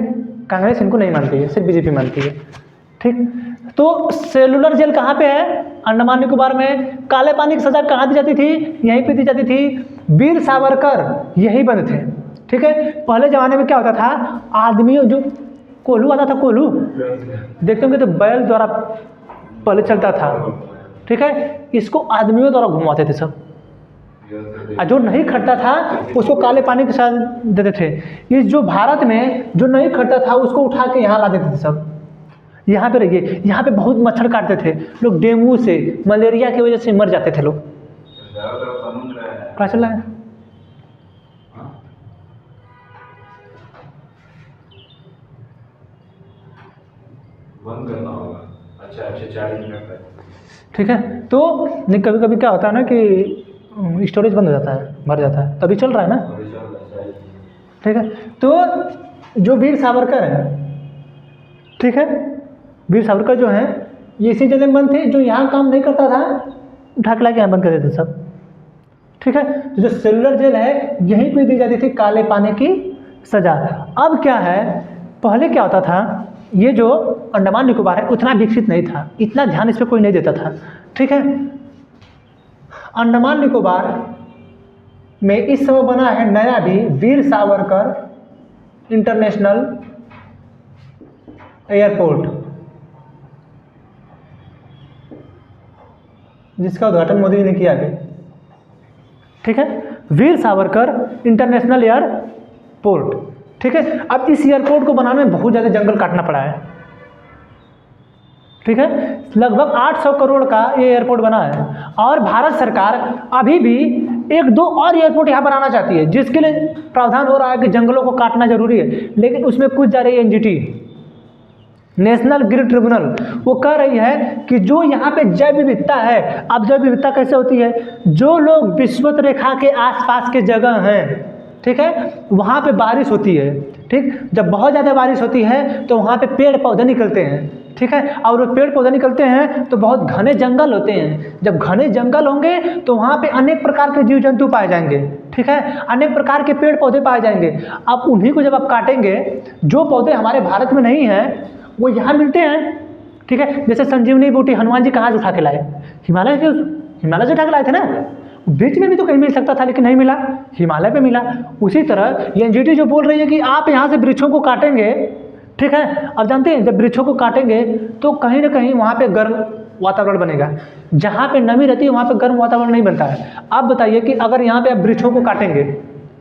कांग्रेस इनको नहीं मानती है, सिर्फ बीजेपी मानती है, ठीक। तो सेल्यूलर जेल कहाँ पे है, अंडमान निकोबार में काले पानी की सज़ा कहाँ दी जाती थी? यहीं पे दी जाती थी। वीर सावरकर यही बंद थे। ठीक है, पहले ज़माने में क्या होता था, आदमियों जो कोल्हू आता था, कोल्हू देखते होंगे तो बैल द्वारा पहले चलता था। ठीक है, इसको आदमियों द्वारा घुमाते थे सब, और जो नहीं खटता था उसको काले पानी के साथ देते थे। इस जो भारत में जो नहीं खटता था उसको उठा के यहाँ ला देते थे सब। यहाँ पे रहिए, यहाँ पे बहुत मच्छर काटते थे लोग, डेंगू से, मलेरिया की वजह से मर जाते थे लोग। क्या चल रहा है? बंद करना होगा। अच्छा 40 मिनट तक। ठीक है, तो नहीं कभी कभी क्या होता है ना कि स्टोरेज बंद हो जाता है, भर जाता है, तभी चल रहा है ना। ठीक है, तो जो वीर सावरकर है, ठीक है, वीर सावरकर जो हैं ये इसी जेल में बंद थे। जो यहाँ काम नहीं करता था उठा के लाके यहाँ बंद कर देते सब। ठीक है, तो जो सेलुलर जेल है यहीं पे दी जाती थी काले पानी की सज़ा। अब क्या है, पहले क्या होता था, ये जो अंडमान निकोबार है उतना विकसित नहीं था, इतना ध्यान इस पर कोई नहीं देता था। ठीक है, अंडमान निकोबार में इस समय बना है नया भी वीर सावरकर इंटरनेशनल एयरपोर्ट, जिसका उद्घाटन मोदी जी ने किया अभी। ठीक है, वीर सावरकर इंटरनेशनल एयरपोर्ट। ठीक है, अब इस एयरपोर्ट को बनाने में बहुत ज़्यादा जंगल काटना पड़ा है। ठीक है, लगभग 800 करोड़ का ये एयरपोर्ट बना है, और भारत सरकार अभी भी 1-2 और एयरपोर्ट यहाँ बनाना चाहती है, जिसके लिए प्रावधान हो रहा है कि जंगलों को काटना जरूरी है। लेकिन उसमें कुछ जा रही है एनजीटी, नेशनल ग्रीन ट्रिब्यूनल, वो कह रही है कि जो यहाँ पे जैव विविधता है, अब जैव विविधता कैसे होती है, जो लोग विषुवत रेखा के आसपास के जगह हैं, ठीक है, वहाँ पे बारिश होती है। ठीक, जब बहुत ज़्यादा बारिश होती है तो वहाँ पे पेड़ पौधे निकलते हैं। ठीक है, और वो पेड़ पौधे निकलते हैं तो बहुत घने जंगल होते हैं। जब घने जंगल होंगे तो वहाँ पे अनेक प्रकार के जीव जंतु पाए जाएंगे। ठीक है, अनेक प्रकार के पेड़ पौधे पाए जाएंगे। अब उन्हीं को जब आप काटेंगे, जो पौधे हमारे भारत में नहीं हैं वो यहाँ मिलते हैं। ठीक है, जैसे संजीवनी बूटी हनुमान जी कहाँ से उठा के लाए? हिमालय से उठा के लाए थे ना। बीच में भी तो कहीं मिल सकता था लेकिन नहीं मिला, हिमालय पे मिला। उसी तरह ये एनजीटी जो बोल रही है कि आप यहाँ से वृक्षों को काटेंगे, ठीक है, अब जानते हैं जब वृक्षों को काटेंगे तो कहीं ना कहीं वहाँ पे गर्म वातावरण बनेगा। जहाँ पे नमी रहती है वहाँ पे गर्म वातावरण नहीं बनता है। आप बताइए कि अगर यहाँ पे आप वृक्षों को काटेंगे,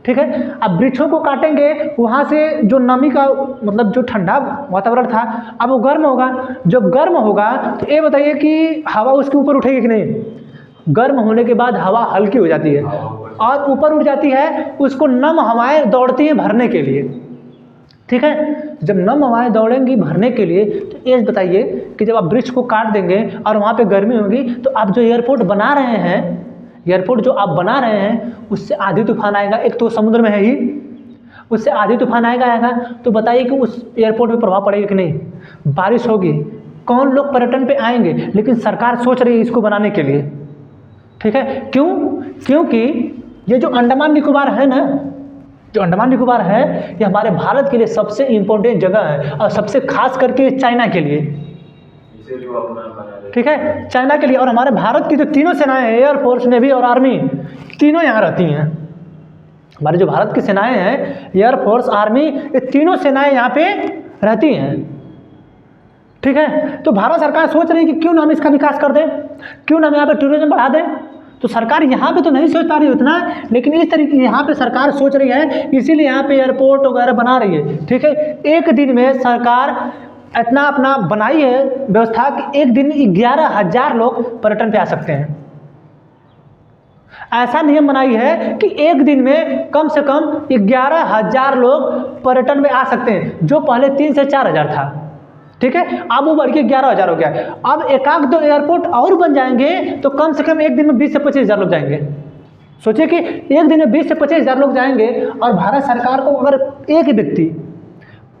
ठीक है, अब वृक्षों को काटेंगे, वहाँ से जो नमी का मतलब जो ठंडा वातावरण था अब वो गर्म होगा। जब गर्म होगा तो ये बताइए कि हवा उसके ऊपर उठेगी कि नहीं? गर्म होने के बाद हवा हल्की हो जाती है और ऊपर उठ जाती है, उसको नम हवाएं दौड़ती हैं भरने के लिए। ठीक है, जब नम हवाएं दौड़ेंगी भरने के लिए तो ये बताइए कि जब आप वृक्ष को काट देंगे और वहाँ पे गर्मी होगी तो आप जो एयरपोर्ट बना रहे हैं, एयरपोर्ट जो आप बना रहे हैं उससे आधी तूफान आएगा। एक तो समुद्र में है ही, उससे आधी तूफान आएगा तो बताइए कि उस एयरपोर्ट पर प्रभाव पड़ेगा कि नहीं? बारिश होगी, कौन लोग पर्यटन पे आएंगे? लेकिन सरकार सोच रही है इसको बनाने के लिए। ठीक है, क्यों? क्योंकि ये जो अंडमान निकोबार है ना, जो अंडमान निकोबार है ये हमारे भारत के लिए सबसे इम्पोर्टेंट जगह है और सबसे खास करके चाइना के लिए। ठीक है, चाइना के लिए। और हमारे भारत की जो तीनों सेनाएं हैं, एयरफोर्स, नेवी और आर्मी, तीनों यहाँ रहती हैं। हमारे जो भारत की सेनाएं हैं, एयरफोर्स, आर्मी, ये तीनों सेनाएं यहाँ पे रहती हैं। ठीक है, तो भारत सरकार सोच रही है कि क्यों ना हम इसका विकास कर दें, क्यों ना हम यहाँ पे टूरिज्म बढ़ा दें। तो सरकार यहाँ पे तो नहीं सोच पा रही उतना, लेकिन इस तरीके यहाँ पे सरकार सोच रही है, इसीलिए यहाँ पे एयरपोर्ट वगैरह बना रही है। ठीक है, एक दिन में सरकार इतना अपना बनाई है व्यवस्था कि एक दिन में 11,000 लोग पर्यटन पे आ सकते हैं। ऐसा नियम बनाई है कि एक दिन में कम से कम 11,000 लोग पर्यटन में आ सकते हैं, जो पहले 3 से 4,000 था। ठीक है, अब वो बढ़ के 11,000 हो गया। अब एकाध दो एयरपोर्ट और बन जाएंगे तो कम से कम एक दिन में 20 से 25,000 लोग जाएंगे। सोचिए कि एक दिन में 20 से 25,000 लोग जाएंगे और भारत सरकार को अगर एक व्यक्ति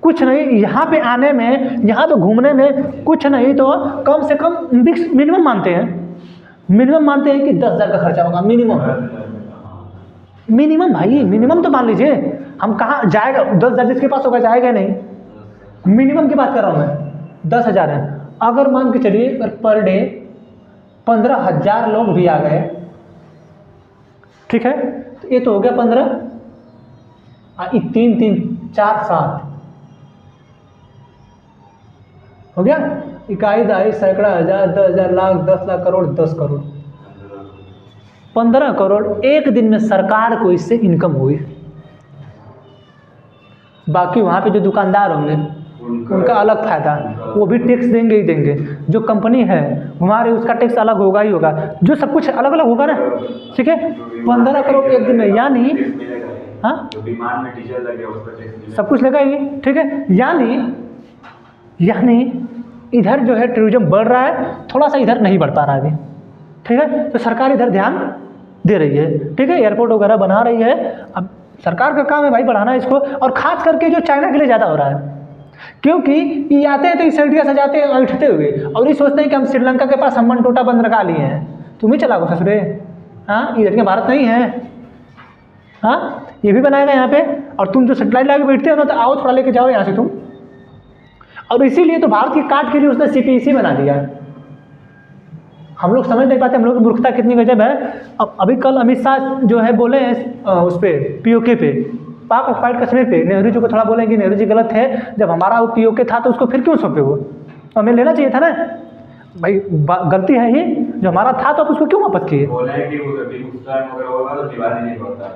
कुछ नहीं यहाँ पे आने में, यहाँ पे घूमने में कुछ नहीं तो कम से कम मिनिमम मानते हैं कि 10,000 का खर्चा होगा मिनिमम भाई, मिनिमम तो मान लीजिए। हम कहाँ जाएगा 10,000 जिसके पास होगा जाएगा नहीं, मिनिमम की बात कर रहा हूँ मैं। 10,000 है, अगर मान के चलिए पर 15,000 लोग भी आ गए, ठीक है, तो ये तो हो गया 15, 3 3 4 7 हो गया, इकाई दहाई सैकड़ा हज़ार 10,000 लाख 10 लाख करोड़ 10 करोड़ 15 करोड़ एक दिन में सरकार को इससे इनकम हुई। बाकी वहाँ पे जो दुकानदार होंगे उनका अलग फायदा, वो भी टैक्स देंगे ही देंगे। जो कंपनी है हमारे उसका टैक्स अलग होगा ही होगा, जो सब कुछ अलग अलग होगा ना, ठीक है। 15 करोड़ एक दिन में, यानी हाँ जो विमान में डीजल लगे उस पर टैक्स मिलेगा। सब कुछ लगा ही, ठीक है। यानी इधर जो है टूरिज्म बढ़ रहा है, थोड़ा सा इधर नहीं बढ़ पा रहा है अभी, ठीक है। तो सरकार इधर ध्यान दे रही है, ठीक है, एयरपोर्ट वगैरह बना रही है। अब सरकार का काम है भाई बढ़ाना इसको, और ख़ास करके जो चाइना के लिए ज़्यादा हो रहा है, क्योंकि ये आते हैं तो इस इंडिया से जाते हैं ऐठते हुए, और ये सोचते हैं कि हम श्रीलंका के पास हम टोटा बंद रखा लिए हैं, तुम ही चलाओ ससुरे, हाँ इधर के भारत नहीं है, हाँ ये भी बनाएगा यहाँ पे, और तुम जो सेटेलाइट लगा के बैठते हो ना, तो आओ थोड़ा लेके जाओ यहाँ से तुम। और इसीलिए तो भारत की काट के लिए उसने CPEC बना दिया। हम लोग समझ नहीं पाते, हम लोग की मूर्खता कितनी गजब है। अब अभी कल अमित शाह जो है बोले हैं उस पर POK पे, पाक ऑक्युपाइड कश्मीर पे, नेहरू जी को थोड़ा बोलें कि नेहरू जी गलत है, जब हमारा वो POK था तो उसको फिर क्यों सौंपे, वो हमें लेना चाहिए था ना भाई, गलती है ही, जो हमारा था तो आप उसको क्यों वापस किए। बोले कि वो अभी उस टाइम अगर होगा तो दीवार नहीं होता।